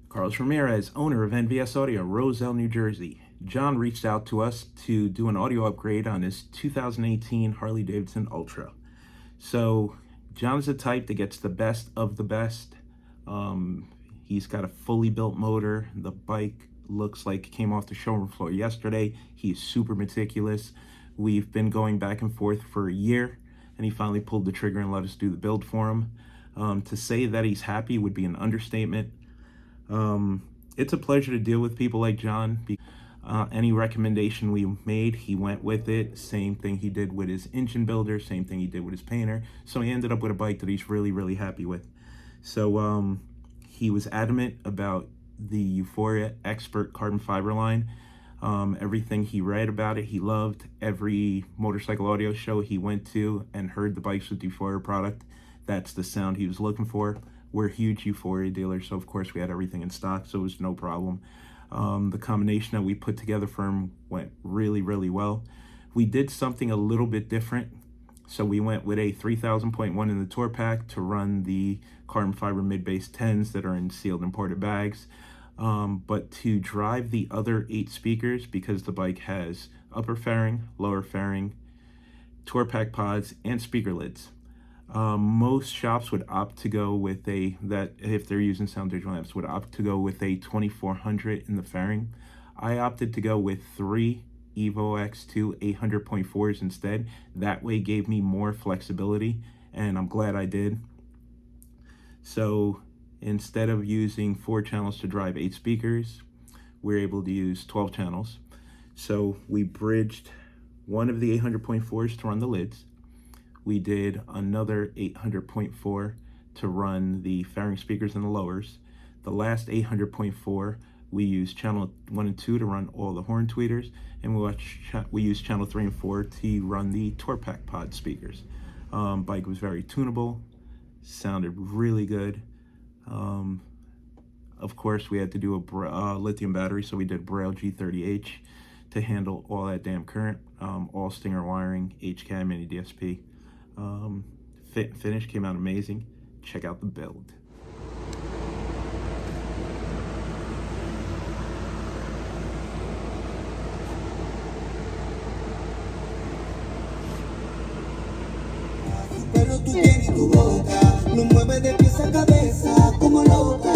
Carlos Ramirez, owner of NVS Audio, Roselle, New Jersey. John reached out to us to do an audio upgrade on his 2018 Harley Davidson Ultra. So John's the type that gets the best of the best. He's got a fully built motor. The bike looks like it came off the showroom floor yesterday. He's super meticulous. We've been going back and forth for a year, and he finally pulled the trigger and let us do the build for him. To say that he's happy would be an understatement. It's a pleasure to deal with people like John. Any recommendation we made, he went with it. Same thing he did with his engine builder, same thing he did with his painter. So he ended up with a bike that he's really, really happy with. So he was adamant about the Euphoria Xpert carbon fiber line. Everything he read about it, he loved. Every motorcycle audio show he went to and heard the bikes with the Euphoria product, that's the sound he was looking for. We're huge Euphoria dealers, so of course we had everything in stock, so it was no problem. The combination that we put together for him went really, really well. We did something a little bit different. So we went with a 3000.1 in the tour pack to run the carbon fiber mid-bass 10s that are in sealed imported bags. But to drive the other 8 speakers, because the bike has upper fairing, lower fairing, tour pack pods, and speaker lids. Most shops would opt to go with if they're using sound digital amps, would opt to go with a 2400 in the fairing. I opted to go with 3 evox 2 800.4s instead. That way gave me more flexibility, and I'm glad I did. So instead of using 4 channels to drive 8 speakers, we're able to use 12 channels. So we bridged one of the 800.4s to run the lids. We did another 800.4 to run the fairing speakers and the lowers. The last 800.4, we used channel 1 and 2 to run all the horn tweeters, and we used channel 3 and 4 to run the tour pack pod speakers. Bike was very tunable, sounded really good. Of course, we had to do a lithium battery, so we did Braille G30H to handle all that damn current. All Stinger wiring, HCAM, mini DSP. Fit and finish came out amazing. Check out the build. Pero tú tienes tu boca, lo mueves de pies a cabeza como loca.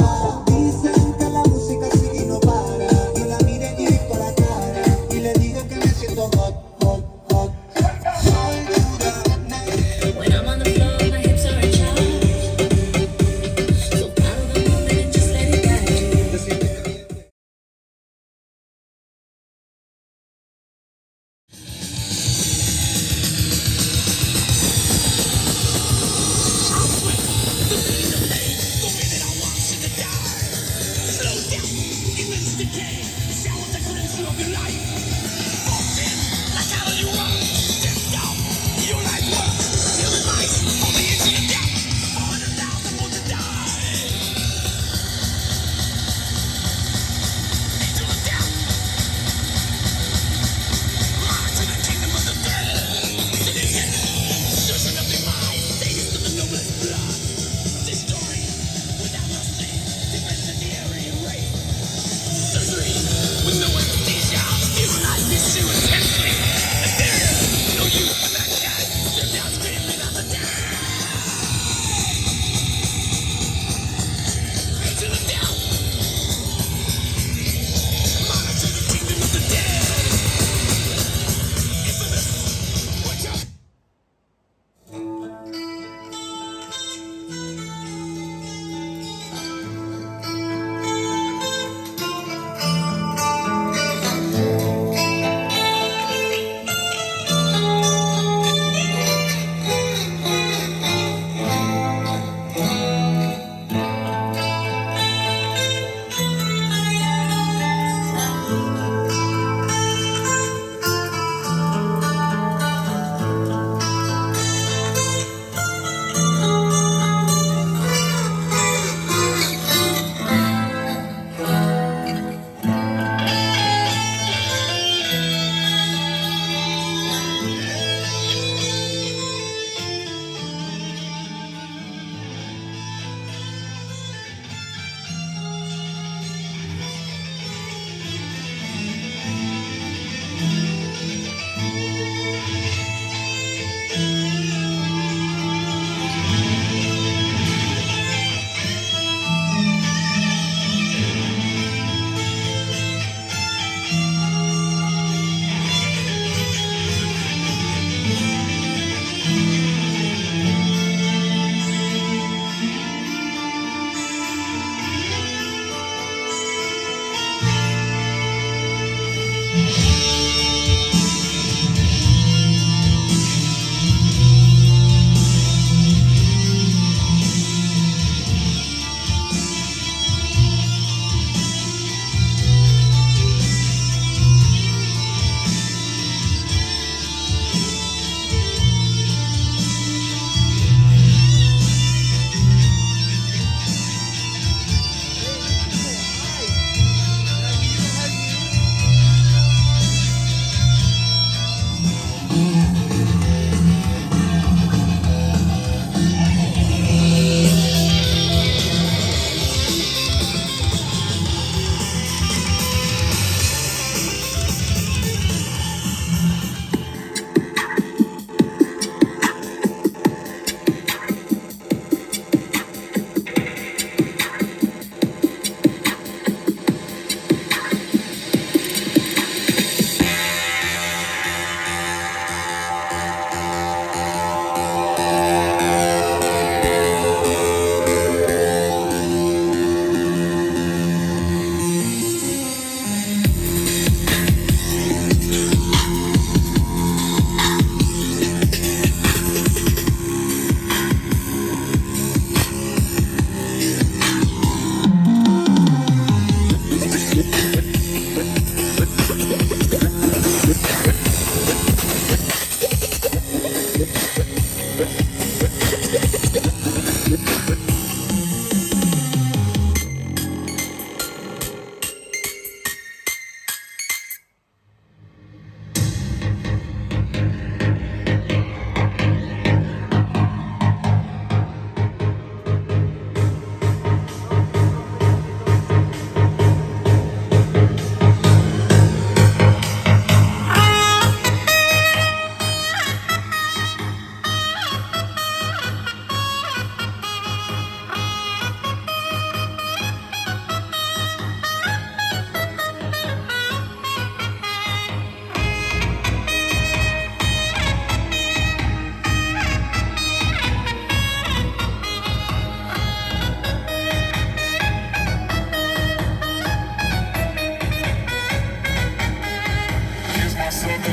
Dicen que la música sigue y no para. Yo la miré directo a la cara y le dije que me siento hot, hot, hot. When I'm on the floor, my hips are in charge. So follow the movement and just let it guide you.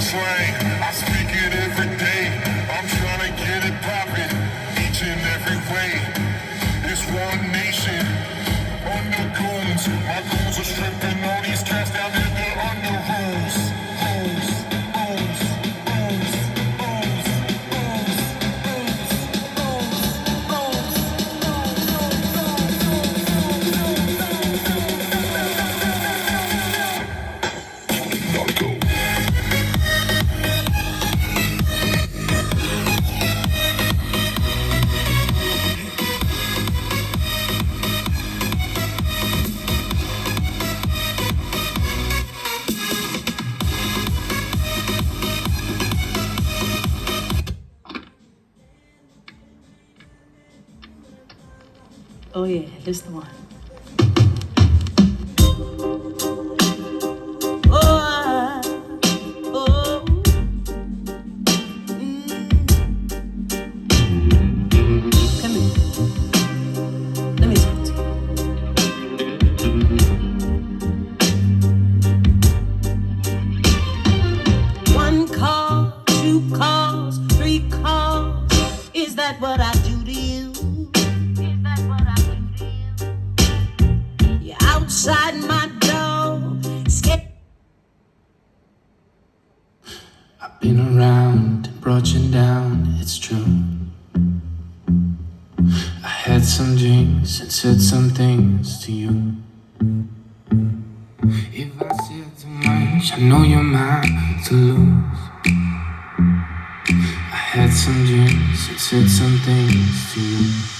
slang, I speak it every day. I'm trying to get it poppin', each and every way. It's one nation, under goons. My goons are stripping all these cats down in the under rules. Rules, rules, rules, rules, Oh yeah, this the one. Oh, oh, Come here. Let me talk to you. One call, two calls, three calls. Is that what I do to you? You're outside my door, scared. I've been around and brought you down, it's true. I had some drinks and said some things to you. If I said too much, I know you're mine to lose. I had some drinks and said some things to you.